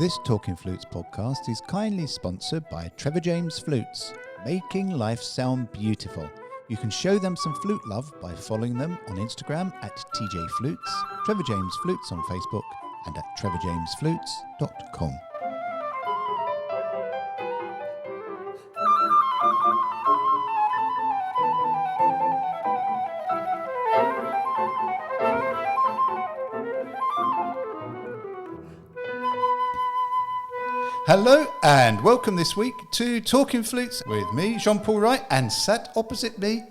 This Talking Flutes podcast is kindly sponsored by Trevor James Flutes, making life sound beautiful. You can show them some flute love by following them on Instagram at TJ Flutes, Trevor James Flutes on Facebook, and at trevorjamesflutes.com. Hello and welcome this week to Talking Flutes with me, Jean-Paul Wright, and sat opposite me,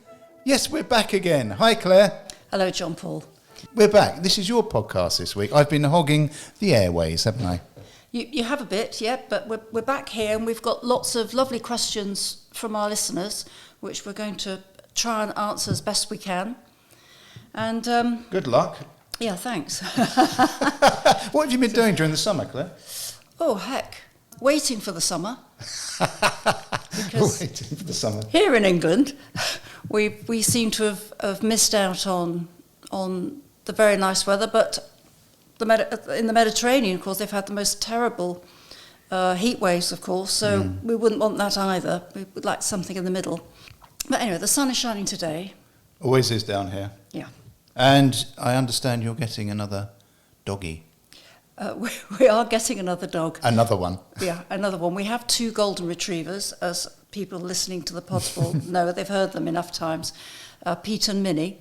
yes, we're back again. Hi, Claire. Hello, Jean-Paul. We're back. This is your podcast this week. I've been hogging the airways, haven't I? You have a bit, yeah, but we're back here and we've got lots of lovely questions from our listeners, which we're going to try and answer as best we can. And good luck. Yeah, thanks. What have you been doing during the summer, Claire? Oh, heck. Waiting for the summer. Waiting for the summer. Here in England, we seem to have missed out on the very nice weather, but in the Mediterranean, of course, they've had the most terrible heat waves, of course, so we wouldn't want that either. We would like something in the middle. But anyway, the sun is shining today. Always is down here. Yeah. And I understand you're getting another doggy. We are getting another dog. Another one. Yeah, another one. We have 2 golden retrievers, as people listening to the pods will know. They've heard them enough times, Pete and Minnie.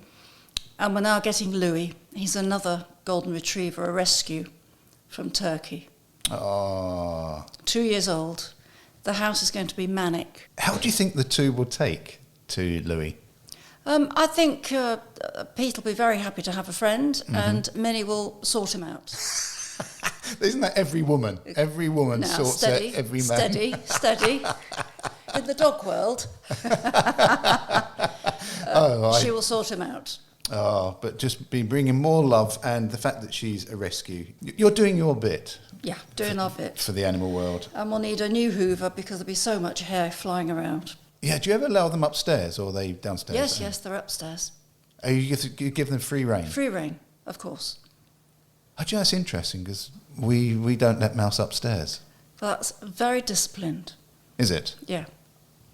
And we're now getting Louis. He's another golden retriever, a rescue from Turkey. Oh. 2 years old. The house is going to be manic. How do you think the 2 will take to Louis? I think Pete will be very happy to have a friend, and Minnie will sort him out. Isn't that every woman? Every woman now, sorts steady, out every man. Steady. In the dog world, she will sort him out. Oh, but just be bringing more love and the fact that she's a rescue. You're doing your bit. Yeah, doing our bit. For the animal world. And we'll need a new Hoover because there'll be so much hair flying around. Yeah, do you ever allow them upstairs or are they downstairs? Yes, they're upstairs. Oh, you give them free rein? Free rein, of course. Oh, do you know, that's interesting because we don't let Mouse upstairs. Well, that's very disciplined. Is it? Yeah.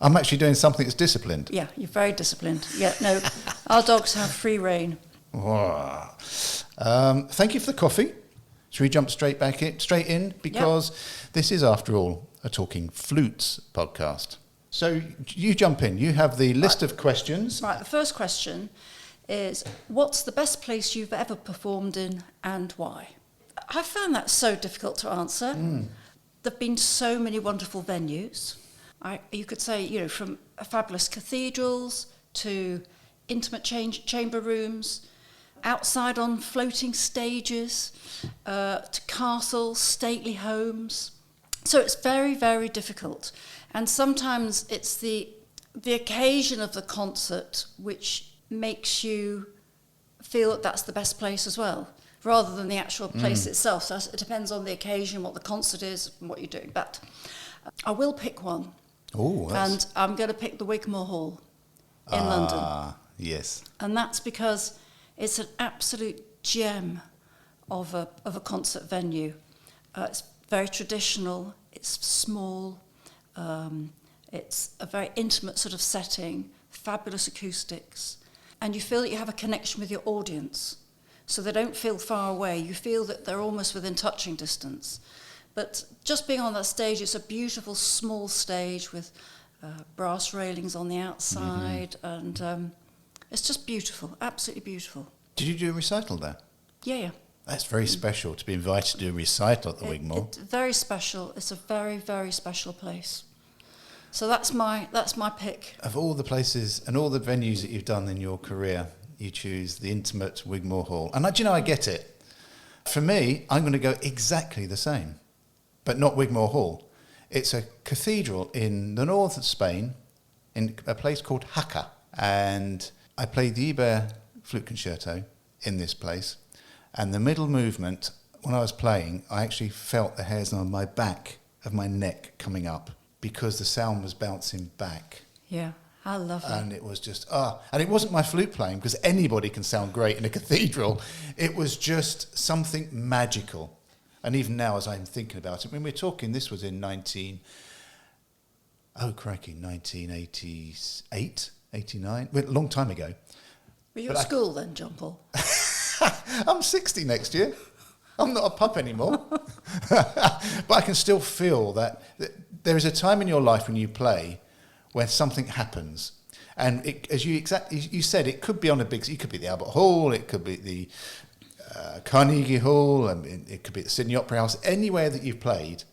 I'm actually doing something that's disciplined. Yeah, you're very disciplined. Yeah, no, our dogs have free rein. Wow. Thank you for the coffee. Should we jump straight in? Because this is, after all, a Talking Flutes podcast. So you jump in. You have the list of questions. Right, the first question is, what's the best place you've ever performed in and why? I found that so difficult to answer. There've been so many wonderful venues. You could say, from fabulous cathedrals to intimate chamber rooms, outside on floating stages, to castles, stately homes. So it's very, very difficult. And sometimes it's the occasion of the concert which makes you feel that that's the best place as well, rather than the actual place itself. So it depends on the occasion, what the concert is, and what you're doing. But I will pick one. Oh, and I'm going to pick the Wigmore Hall in London. Ah, yes. And that's because it's an absolute gem of a concert venue. It's very traditional. It's small. It's a very intimate sort of setting. Fabulous acoustics. And you feel that you have a connection with your audience. So they don't feel far away. You feel that they're almost within touching distance. But just being on that stage, it's a beautiful small stage with brass railings on the outside. And it's just beautiful, absolutely beautiful. Did you do a recital there? Yeah. That's very special to be invited to do a recital at the Wigmore. It's very special. It's a very, very special place. So that's my pick. Of all the places and all the venues that you've done in your career, you choose the intimate Wigmore Hall. And I get it. For me, I'm going to go exactly the same, but not Wigmore Hall. It's a cathedral in the north of Spain, in a place called Jaca. And I played the Iber flute concerto in this place. And the middle movement, when I was playing, I actually felt the hairs on my back of my neck coming up because the sound was bouncing back. Yeah, how lovely. And it was just, and it wasn't my flute playing because anybody can sound great in a cathedral. It was just something magical. And even now, as I'm thinking about it, when we're talking, this was in 1988, 89, well, a long time ago. Were you at school then, Jean-Paul? I'm 60 next year. I'm not a pup anymore. But I can still feel that there is a time in your life when you play where something happens. And as you said, it could be on a big, it could be the Albert Hall, it could be the Carnegie Hall, and it could be the Sydney Opera House, anywhere that you've played,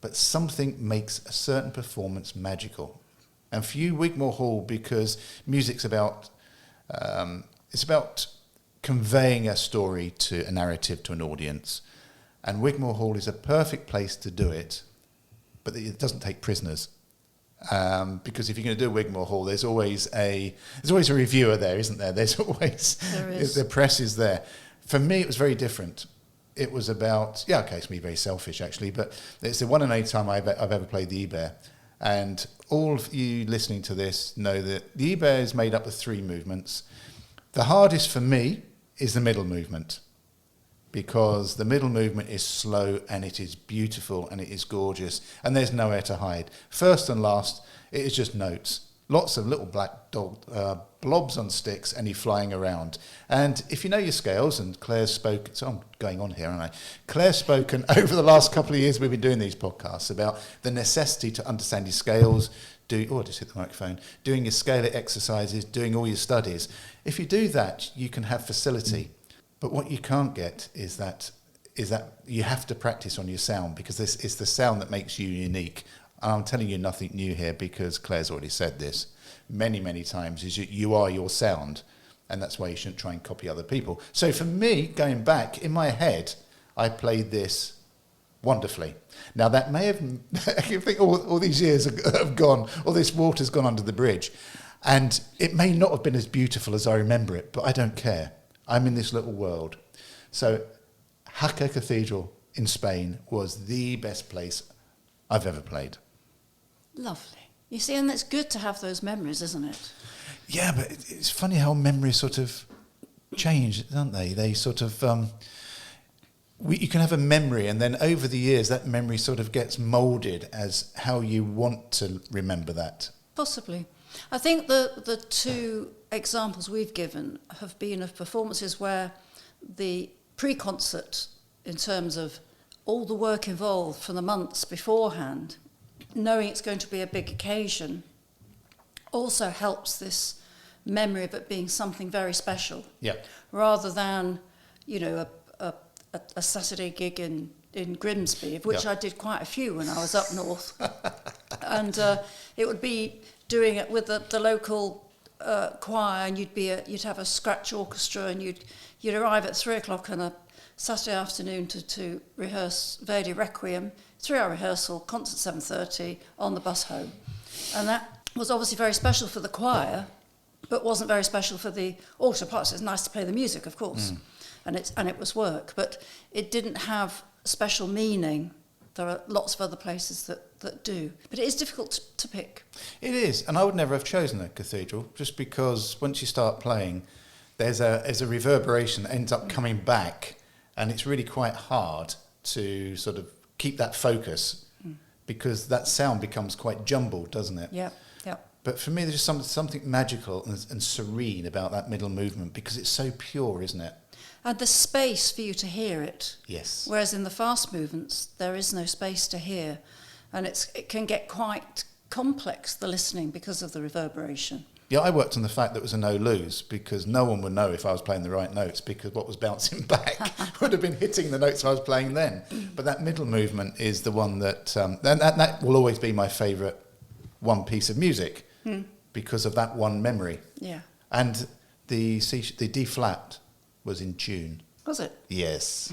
but something makes a certain performance magical. And for you, Wigmore Hall, because music's about, it's about conveying a story to a narrative to an audience, and Wigmore Hall is a perfect place to do it, but it doesn't take prisoners. Because if you're going to do Wigmore Hall, there's always a reviewer there, isn't there? There is. The press is there. For me, it was very different. It was about, it's me very selfish actually, but it's the one and only time I've ever played the Iber. And all of you listening to this know that the Iber is made up of 3 movements. The hardest for me is the middle movement, because the middle movement is slow and it is beautiful and it is gorgeous and there's nowhere to hide. First and last, it is just notes. Lots of little black blobs on sticks and you're flying around. And if you know your scales, and Claire's spoken, so I'm going on here, aren't I? Claire's spoken over the last couple of years we've been doing these podcasts about the necessity to understand your scales, I just hit the microphone, doing your scalar exercises, doing all your studies. If you do that, you can have facility. But what you can't get is that you have to practice on your sound, because this is the sound that makes you unique. And I'm telling you nothing new here, because Claire's already said this many, many times, is you are your sound, and that's why you shouldn't try and copy other people. So for me, going back, in my head, I played this wonderfully. Now that may have, you think all these years have gone, all this water's gone under the bridge, and it may not have been as beautiful as I remember it, but I don't care. I'm in this little world. So Jaca Cathedral in Spain was the best place I've ever played. Lovely. You see, and it's good to have those memories, isn't it? Yeah, but it's funny how memories sort of change, aren't they? They sort of, you can have a memory, and then over the years that memory sort of gets moulded as how you want to remember that. Possibly. I think the 2 examples we've given have been of performances where the pre-concert, in terms of all the work involved for the months beforehand, knowing it's going to be a big occasion, also helps this memory of it being something very special. Yeah. Rather than, a Saturday gig in Grimsby, of which I did quite a few when I was up north. And it would be doing it with the local choir, and you'd have a scratch orchestra, and you'd arrive at 3:00 on a Saturday afternoon to rehearse Verdi Requiem, 3-hour rehearsal, concert 7:30, on the bus home. And that was obviously very special for the choir, but wasn't very special for the orchestra parts. It's nice to play the music, of course, and it was work, but it didn't have special meaning. There are lots of other places that do. But it is difficult to pick. It is, and I would never have chosen a cathedral, just because once you start playing, there's a reverberation that ends up coming back, and it's really quite hard to sort of keep that focus, because that sound becomes quite jumbled, doesn't it? Yeah. But for me, there's just something magical and serene about that middle movement, because it's so pure, isn't it? And the space for you to hear it. Yes. Whereas in the fast movements, there is no space to hear. And it can get quite complex, the listening, because of the reverberation. Yeah, I worked on the fact that it was a no-lose, because no one would know if I was playing the right notes, because what was bouncing back would have been hitting the notes I was playing then. But that middle movement is the one that will always be my favourite one piece of music, because of that one memory. Yeah. And the D flat was in tune. Was it? Yes.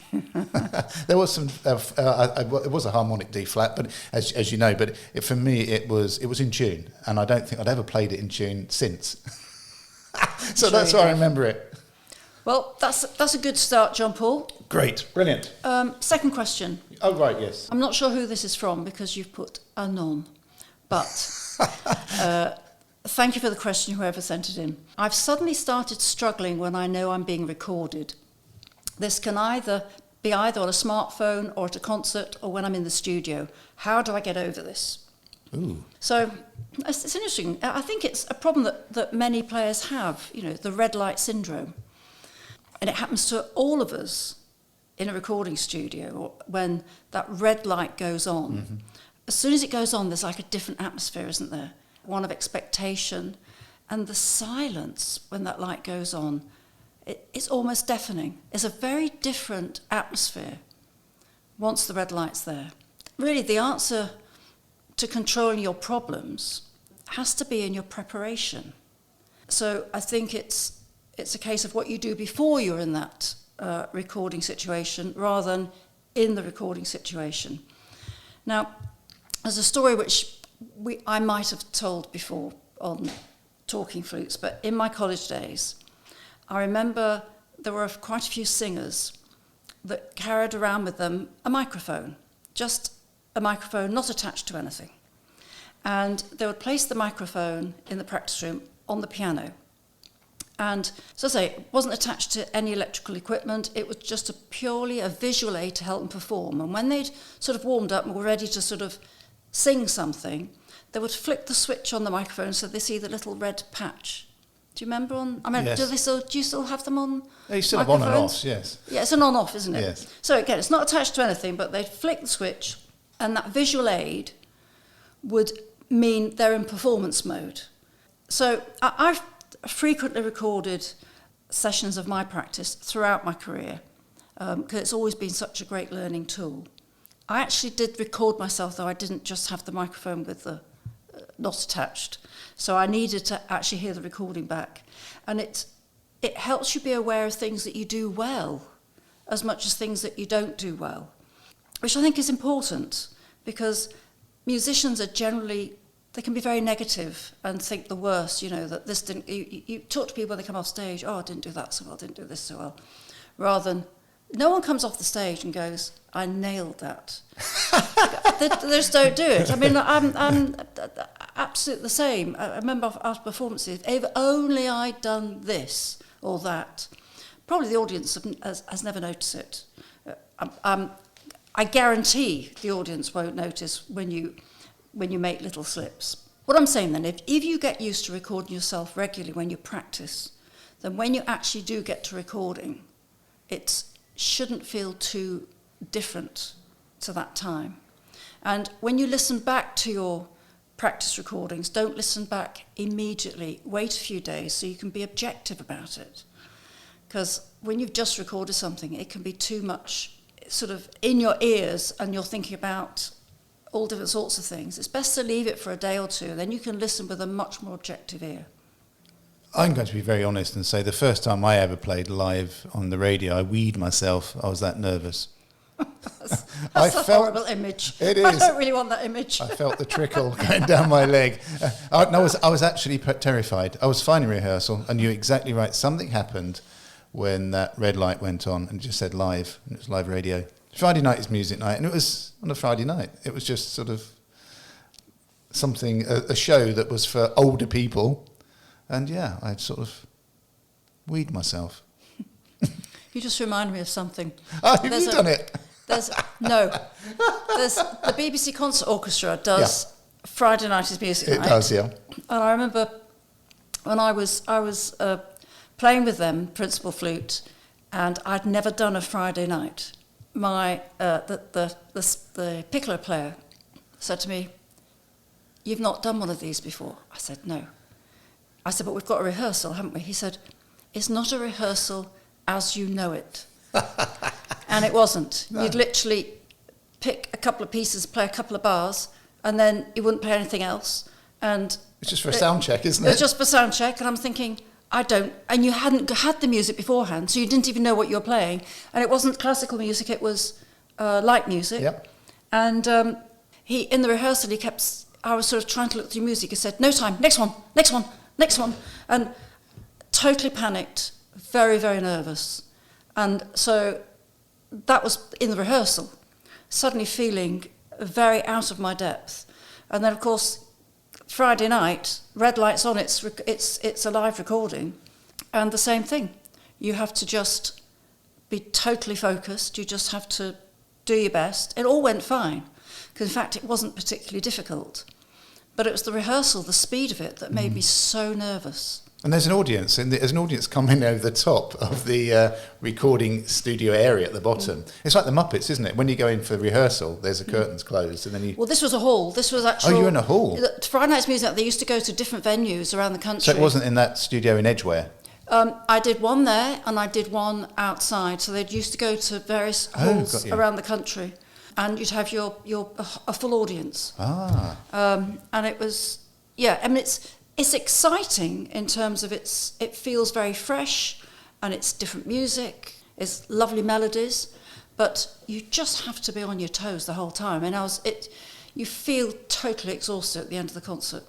There was some. It was a harmonic D flat, but as you know, but for me it was in tune, and I don't think I'd ever played it in tune since. So that's why I remember it. Well, that's a good start, Jean-Paul. Great, brilliant. Second question. Oh right, yes. I'm not sure who this is from, because you've put anon, but thank you for the question, whoever sent it in. I've suddenly started struggling when I know I'm being recorded. This can either be either on a smartphone or at a concert or when I'm in the studio. How do I get over this? Ooh. So it's interesting. I think it's a problem that many players have, the red light syndrome. And it happens to all of us in a recording studio or when that red light goes on. Mm-hmm. As soon as it goes on, there's like a different atmosphere, isn't there? One of expectation. And the silence when that light goes on, it's almost deafening. It's a very different atmosphere once the red light's there. Really, the answer to controlling your problems has to be in your preparation. So I think it's a case of what you do before you're in that recording situation rather than in the recording situation. Now, there's a story which I might have told before on Talking Flutes, but in my college days, I remember there were quite a few singers that carried around with them a microphone, just a microphone not attached to anything. And they would place the microphone in the practice room on the piano. And so I say, it wasn't attached to any electrical equipment, it was just purely a visual aid to help them perform. And when they'd sort of warmed up and were ready to sort of sing something, they would flick the switch on the microphone so they see the little red patch. Do you remember Yes. Do you still have them on? You still have on and off, yes. Yeah, it's an on-off, isn't it? Yes. So again, it's not attached to anything, but they'd flick the switch and that visual aid would mean they're in performance mode. So I've frequently recorded sessions of my practice throughout my career because it's always been such a great learning tool. I actually did record myself, though I didn't just have the microphone with the not attached. So I needed to actually hear the recording back. And it helps you be aware of things that you do well as much as things that you don't do well, which I think is important because musicians are generally, they can be very negative and think the worst, that this didn't, you talk to people when they come off stage, I didn't do that so well, didn't do this so well, rather than, no one comes off the stage and goes, I nailed that. they just don't do it. I mean, I'm absolutely the same. I remember after performances, if only I'd done this or that. Probably the audience has never noticed it. I guarantee the audience won't notice when you make little slips. What I'm saying then, if you get used to recording yourself regularly when you practice, then when you actually do get to recording, it shouldn't feel too different to that time. And when you listen back to your practice recordings, don't listen back immediately. Wait a few days so you can be objective about it. Because when you've just recorded something, it can be too much sort of in your ears and you're thinking about all different sorts of things. It's best to leave it for a day or two, then you can listen with a much more objective ear. I'm going to be very honest and say the first time I ever played live on the radio, I weed myself. I was that nervous. That's a horrible image. It is. I don't really want that image. I felt the trickle going down my leg. I was actually terrified. I was fine in rehearsal, and you're exactly right. Something happened when that red light went on and it just said live, and it was live radio. Friday night is music night, and it was on a Friday night. It was just sort of something, a show that was for older people. And yeah, I'd sort of weed myself. You just remind me of something. Oh, have you done it? There's the BBC Concert Orchestra does Friday night is music night. It does, yeah. And I remember when I was playing with them, principal flute, and I'd never done a Friday night. The piccolo player said to me, "You've not done one of these before?" I said, "No." I said, "But we've got a rehearsal, haven't we?" He said, "It's not a rehearsal as you know it." And it wasn't. No. You'd literally pick a couple of pieces, play a couple of bars, and then you wouldn't play anything else. And it's just for a sound check, isn't it? It's just for sound check, and I'm thinking, and you hadn't had the music beforehand, so you didn't even know what you were playing. And it wasn't classical music, it was light music. Yep. And in the rehearsal, I was sort of trying to look through music. He said, "No time, next one, next one, next one." And totally panicked, very, very nervous. And so that was in the rehearsal, suddenly feeling very out of my depth. And then, of course, Friday night, red lights on, it's a live recording, and the same thing. You have to just be totally focused. You just have to do your best. It all went fine, because in fact it wasn't particularly difficult. But it was the rehearsal, the speed of it, that made me so nervous. And there's an audience, and there's an audience coming over the top of the recording studio area at the bottom. It's like the Muppets, isn't it? When you go in for rehearsal, there's the curtains closed, and then you... Well, this was a hall. This was actually... Oh, you're in a hall? Friday Night's Music, they used to go to different venues around the country. So it wasn't in that studio in Edgware? I did one there, and I did one outside. So they'd used to go to various halls around the country, and you'd have a full audience. And it was... Yeah, I mean, it's exciting in terms of it feels very fresh, and it's different music, it's lovely melodies, but you just have to be on your toes the whole time. And you feel totally exhausted at the end of the concert.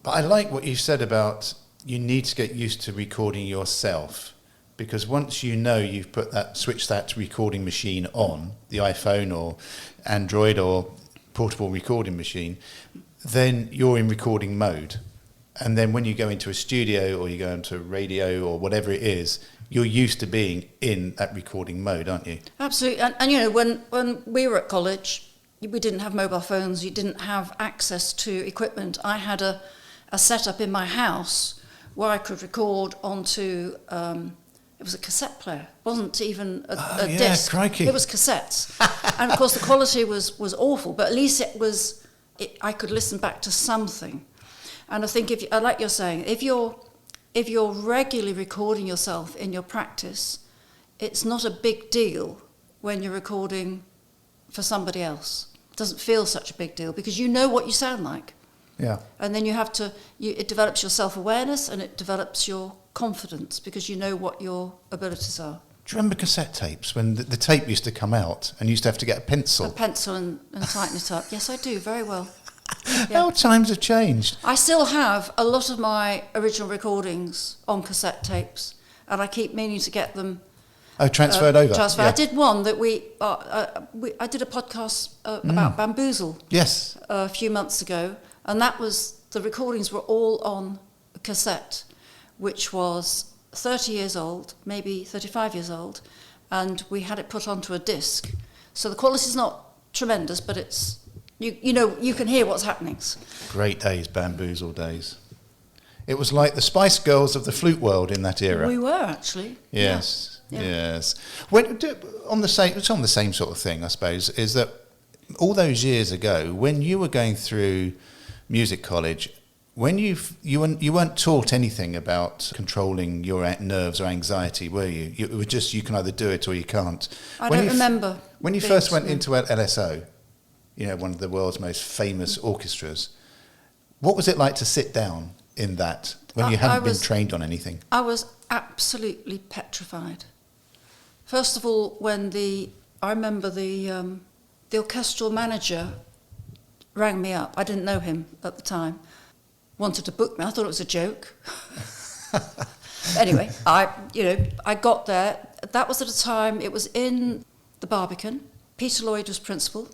But I like what you said about you need to get used to recording yourself, because once you know you've switched that recording machine on, the iPhone or Android or portable recording machine, then you're in recording mode. And then when you go into a studio or you go into radio or whatever it is, you're used to being in that recording mode, aren't you? Absolutely. And you know, when we were at college, we didn't have mobile phones, you didn't have access to equipment. I had a setup in my house where I could record onto, it was a cassette player. It wasn't even a disc. Crikey. It was cassettes. And of course the quality was awful, but at least I could listen back to something. And I think, like you're saying, if you're regularly recording yourself in your practice, it's not a big deal when you're recording for somebody else. It doesn't feel such a big deal because you know what you sound like. Yeah. And then it develops your self-awareness and it develops your confidence because you know what your abilities are. Do you remember cassette tapes when the tape used to come out and you used to have to get a pencil? A pencil and tighten it up. Yes, I do, very well. Yeah. How times have changed. I still have a lot of my original recordings on cassette tapes, and I keep meaning to get them transferred over. Yeah. Yeah. I did one that I did a podcast about Bamboozle. Yes. A few months ago, and the recordings were all on cassette, which was 30 years old, maybe 35 years old, and we had it put onto a disc. So the quality's not tremendous, but it's you can hear what's happening. Great days, Bamboozle days. It was like the Spice Girls of the flute world in that era. We were actually. Yes, yeah. Yes. It's on the same sort of thing, I suppose. Is that all those years ago when you were going through music college, when you weren't taught anything about controlling your nerves or anxiety, were you? It was just you can either do it or you can't. I don't remember. When you first went into LSO, one of the world's most famous orchestras, what was it like to sit down in that when you hadn't been trained on anything? I was absolutely petrified. First of all, I remember the orchestral manager rang me up. I didn't know him at the time. Wanted to book me. I thought it was a joke. Anyway, I got there. That was at a time, it was in the Barbican. Peter Lloyd was principal.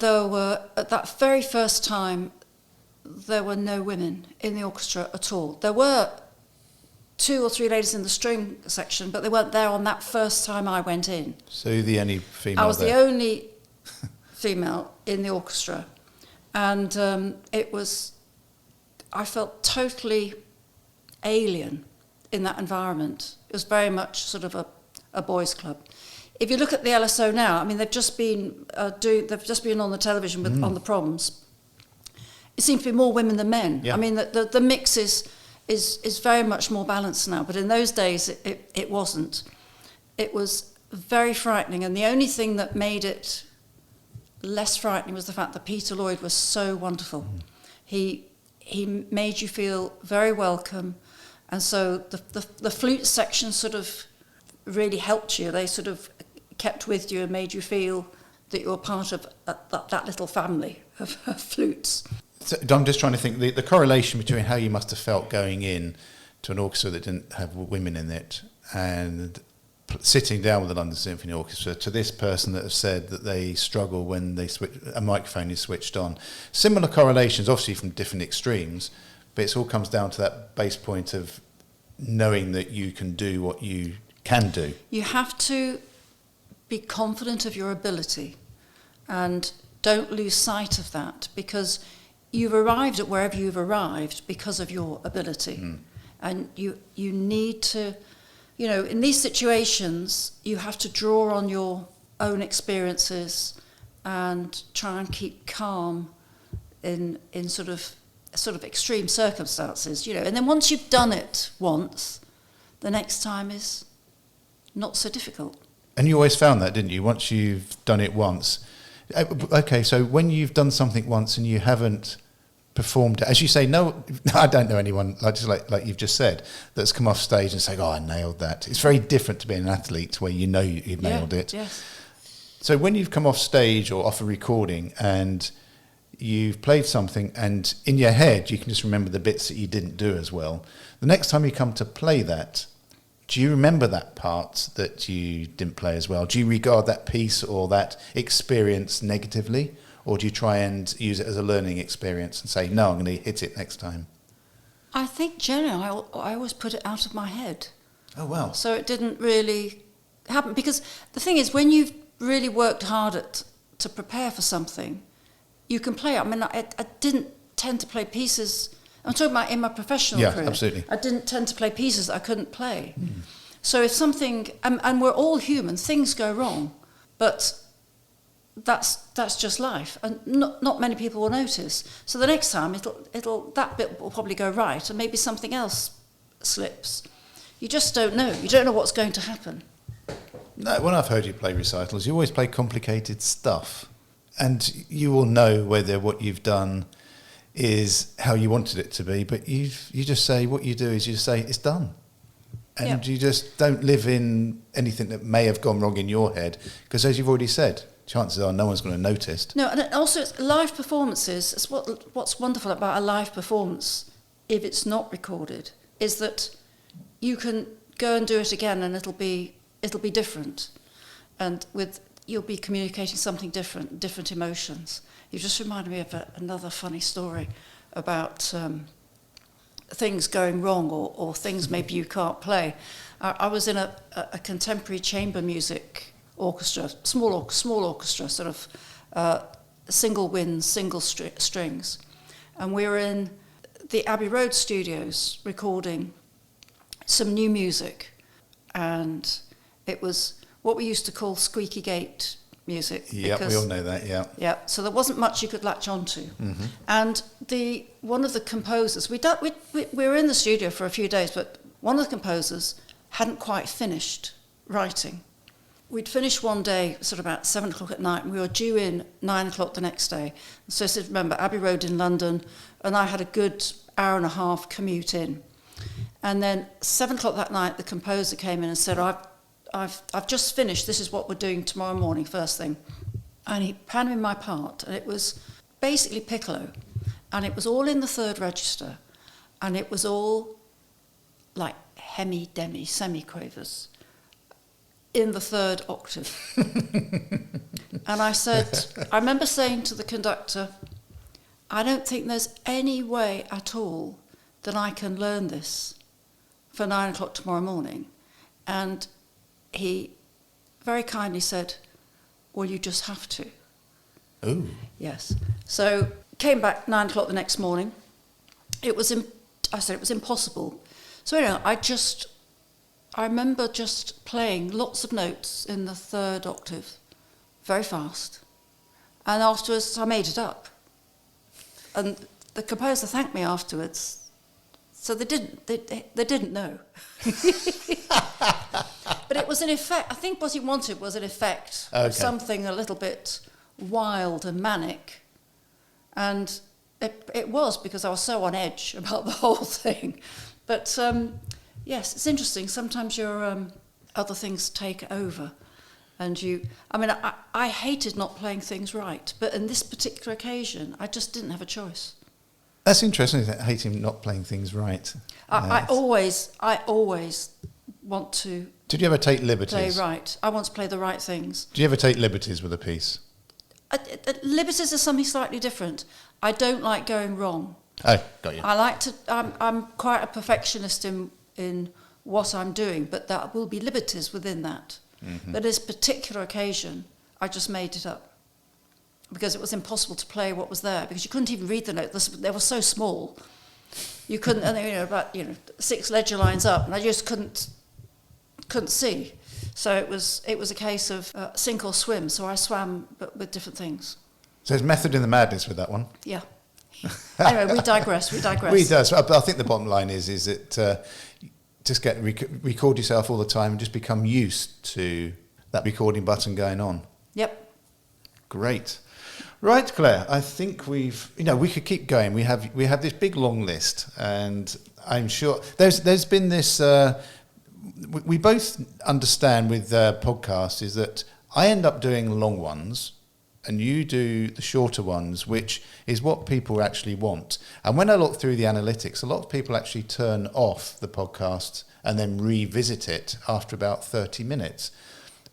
At that very first time, there were no women in the orchestra at all. There were 2 or 3 ladies in the string section, but they weren't there on that first time I went in. So you're the only female I was there. the only female in the orchestra. And I felt totally alien in that environment. It was very much sort of a boys' club. If you look at the LSO now, I mean, they've just been on the television on the proms. It seems to be more women than men. Yeah. I mean, the mix is very much more balanced now, but in those days it wasn't. It was very frightening, and the only thing that made it less frightening was the fact that Peter Lloyd was so wonderful. He made you feel very welcome, and so the flute section sort of really helped you. They sort of kept with you and made you feel that you were part of that little family of flutes. So I'm just trying to think the correlation between how you must have felt going in to an orchestra that didn't have women in it and sitting down with the London Symphony Orchestra to this person that has said that they struggle when a microphone is switched on. Similar correlations, obviously from different extremes, but it all comes down to that base point of knowing that you can do what you can do. You have to be confident of your ability and don't lose sight of that, because you've arrived at wherever you've arrived because of your ability. And you need to, you know, in these situations, you have to draw on your own experiences and try and keep calm in sort of extreme circumstances, you know. And then once you've done it once, the next time is not so difficult. And you always found that, didn't you? Once you've done it once. Okay, so when you've done something once and you haven't performed, as you say, no, I don't know anyone, like you've just said, that's come off stage and say, oh, I nailed that. It's very different to being an athlete where you know you've nailed it. Yes. So when you've come off stage or off a recording and you've played something and in your head you can just remember the bits that you didn't do as well, the next time you come to play that, do you remember that part that you didn't play as well? Do you regard that piece or that experience negatively? Or do you try and use it as a learning experience and say, no, I'm going to hit it next time? I think generally I always put it out of my head. Oh, well. So it didn't really happen. Because the thing is, when you've really worked hard to prepare for something, you can play it. I mean, I didn't tend to play pieces. I'm talking about in my professional career. Yeah, absolutely. I didn't tend to play pieces that I couldn't play. So if something, and we're all human, things go wrong, but that's just life, and not many people will notice. So the next time it'll that bit will probably go right, and maybe something else slips. You just don't know. You don't know what's going to happen. No, when I've heard you play recitals, you always play complicated stuff, and you will know whether what you've done is how you wanted it to be, but you just say, what you do is you just say it's done, and you just don't live in anything that may have gone wrong in your head, because as you've already said, chances are no one's going to notice. No, and also it's live performances. It's what's wonderful about a live performance, if it's not recorded, is that you can go and do it again, and it'll be different, and you'll be communicating something different emotions. You just reminded me of another funny story about things going wrong or things maybe you can't play. I was in a contemporary chamber music orchestra, small orchestra, sort of single winds, single strings. And we were in the Abbey Road studios recording some new music. And it was what we used to call squeaky gate music. Yeah, we all know that, yeah. Yeah, so there wasn't much you could latch onto. Mm-hmm. And one of the composers, we were in the studio for a few days, but one of the composers hadn't quite finished writing. We'd finished one day, sort of about 7 o'clock at night, and we were due in 9 o'clock the next day. So I said, remember, Abbey Road in London, and I had a good hour and a half commute in. And then 7 o'clock that night, the composer came in and said, I've just finished, this is what we're doing tomorrow morning, first thing. And he panned me my part, and it was basically piccolo, and it was all in the third register, and it was all like hemi, demi, semiquavers in the third octave. And I remember saying to the conductor, I don't think there's any way at all that I can learn this for 9 o'clock tomorrow morning. And he very kindly said, well, you just have to. Oh. Yes. So came back 9 o'clock the next morning. I said it was impossible. So anyway, I remember just playing lots of notes in the third octave, very fast. And afterwards, I made it up. And the composer thanked me afterwards. So they didn't know. But it was an effect. I think what he wanted was an effect of something a little bit wild and manic. And it was, because I was so on edge about the whole thing. But yes, it's interesting. Sometimes your other things take over. And I hated not playing things right. But in this particular occasion, I just didn't have a choice. That's interesting, isn't it? Hating not playing things right. I always want to. Did you ever take liberties? Play right. I want to play the right things. Do you ever take liberties with a piece? Liberties are something slightly different. I don't like going wrong. Oh, got you. I'm quite a perfectionist in what I'm doing, but there will be liberties within that. Mm-hmm. But this particular occasion, I just made it up because it was impossible to play what was there because you couldn't even read the notes. They were so small. You couldn't, and they were, about 6 ledger lines up, and I just couldn't see. So it was a case of sink or swim. So I swam, but with different things. So there's method in the madness with that one. Yeah. Anyway, we digress. We does. But I think the bottom line is that just record yourself all the time and just become used to that recording button going on. Yep. Great. Right, Claire, I think we could keep going. We have this big long list, and I'm sure there's been this. We both understand with podcasts is that I end up doing long ones, and you do the shorter ones, which is what people actually want. And when I look through the analytics, a lot of people actually turn off the podcast and then revisit it after about 30 minutes,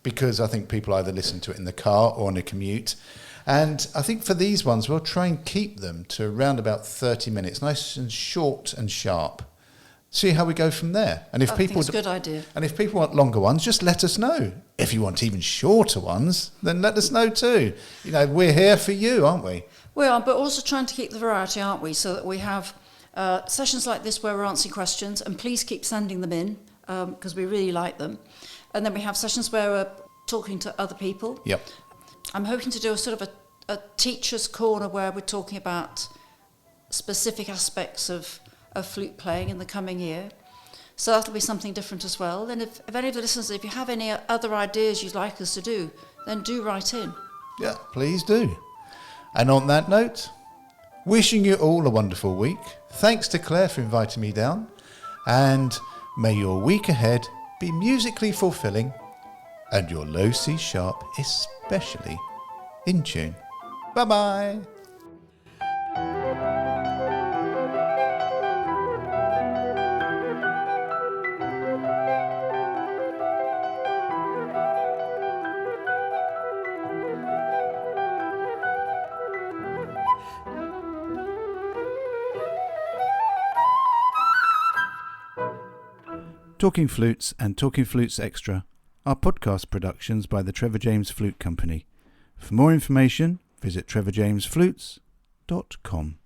because I think people either listen to it in the car or on a commute. And I think for these ones, we'll try and keep them to around about 30 minutes, nice and short and sharp. See how we go from there. And if I think it's a good idea. And if people want longer ones, just let us know. If you want even shorter ones, then let us know too. We're here for you, aren't we? We are, but also trying to keep the variety, aren't we? So that we have sessions like this where we're answering questions, and please keep sending them in because we really like them. And then we have sessions where we're talking to other people. Yep. I'm hoping to do a sort of a teacher's corner where we're talking about specific aspects of flute playing in the coming year. So that'll be something different as well. And if any of the listeners, if you have any other ideas you'd like us to do, then do write in. Yeah, please do. And on that note, wishing you all a wonderful week. Thanks to Claire for inviting me down. And may your week ahead be musically fulfilling and your low C sharp especially in tune. Bye-bye. Talking Flutes and Talking Flutes Extra are podcast productions by the Trevor James Flute Company. For more information, visit trevorjamesflutes.com.